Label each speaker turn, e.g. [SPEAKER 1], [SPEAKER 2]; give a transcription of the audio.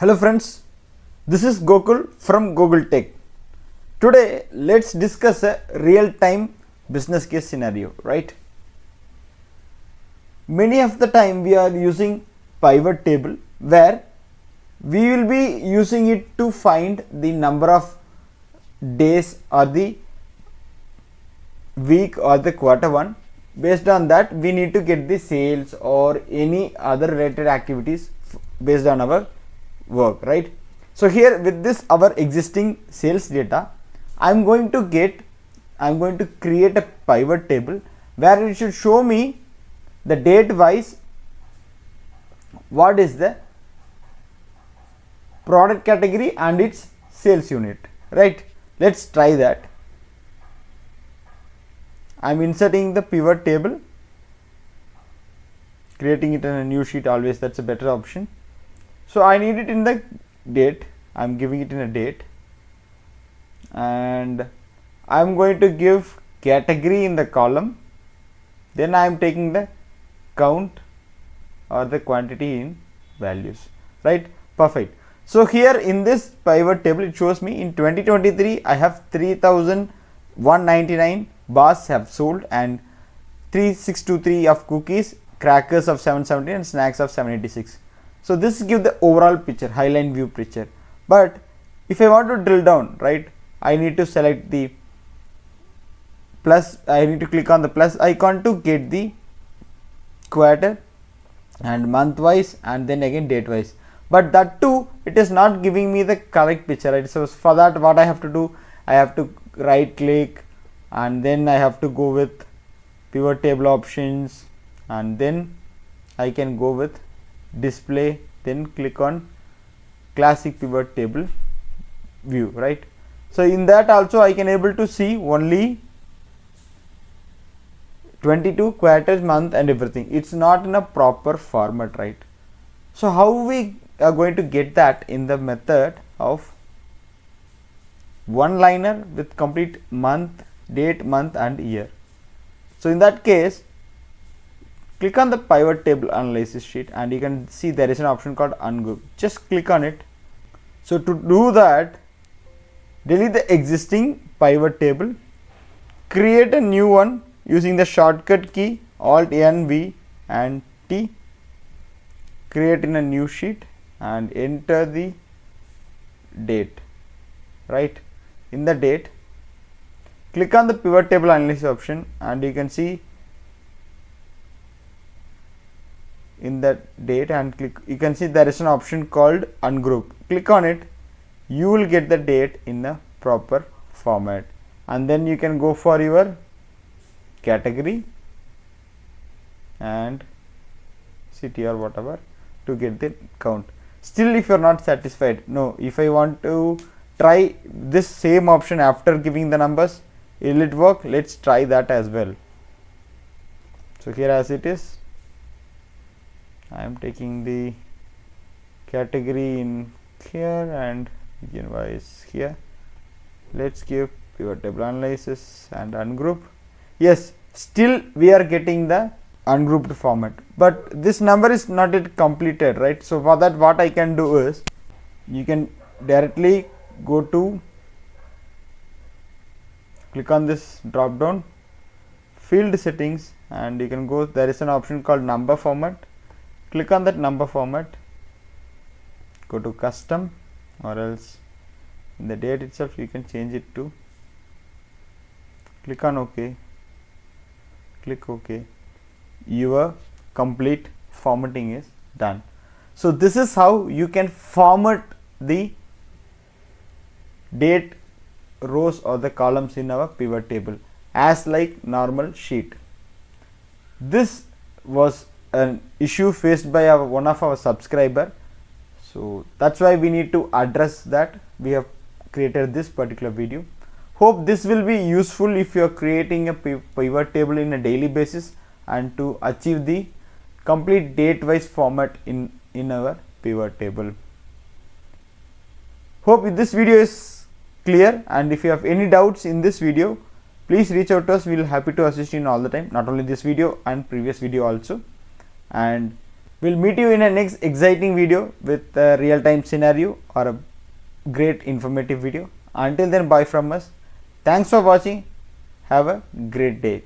[SPEAKER 1] Hello friends, this is Gokul from Google Tech. Today let's discuss a real-time business case scenario, right? Many of the time we are using pivot table where we will be using it to find the number of days or the week or the quarter one. Based on that we need to get the sales or any other related activities based on our work, right? So here with this our existing sales data, I'm going to create a pivot table where it should show me the date wise what is the product category and its sales unit, right? Let's try that. I'm inserting the pivot table, creating it in a new sheet always, that's a better option. So I need it in the date, I'm giving it in a date, and I'm going to give category in the column, then I am taking the count or the quantity in values, right? Perfect. So here in this pivot table it shows me in 2023 I have 3,199 bars have sold and 3623 of cookies, crackers of 770 and snacks of 786. So this gives the overall picture, highline view picture. But if I want to drill down, right, I need to select the plus, I need to click on the plus icon to get the quarter and month wise and then again date wise. But that too, it is not giving me the correct picture, right? So for that what I have to do, I have to right click and then I have to go with pivot table options and then I can go with display, then click on classic pivot table view, right? So in that also I can able to see only 22 quarters, month and everything. It's not in a proper format, right? So how we are going to get that in the method of one liner with complete month, date, month and year. So in that case, click on the pivot table analysis sheet and you can see there is an option called ungroup. Just click on it. So to do that, delete the existing pivot table, create a new one using the shortcut key Alt N V and T, create in a new sheet and enter the date, right? In the date, click on the pivot table analysis option and you can see in that date and click, you can see there is an option called ungroup. Click on it, you will get the date in a proper format and then you can go for your category and city or whatever to get the count. Still if you are not satisfied, no, if I want to try this same option after giving the numbers, will it work? Let's try that as well. So here as it is, I am taking the category in here and region wise here. Let's give pivot table analysis and ungroup. Yes, still we are getting the ungrouped format, but this number is not yet completed, right? So for that what I can do is, you can directly go to click on this drop down field settings and you can go, there is an option called number format. Click on that number format, go to custom, or else in the date itself you can change it to, click on OK, click OK, your complete formatting is done. So this is how you can format the date rows or the columns in our pivot table as like normal sheet. This was an issue faced by one of our subscriber, so that's why we need to address that. We have created this particular video. Hope this will be useful if you are creating a pivot table in a daily basis and to achieve the complete date wise format in our pivot table. Hope this video is clear, and if you have any doubts in this video, please reach out to us. We will happy to assist you in all the time, not only this video and previous video also. And We'll meet you in a next exciting video with a real-time scenario or a great informative video. Until then, bye from us. Thanks for watching. Have a great day.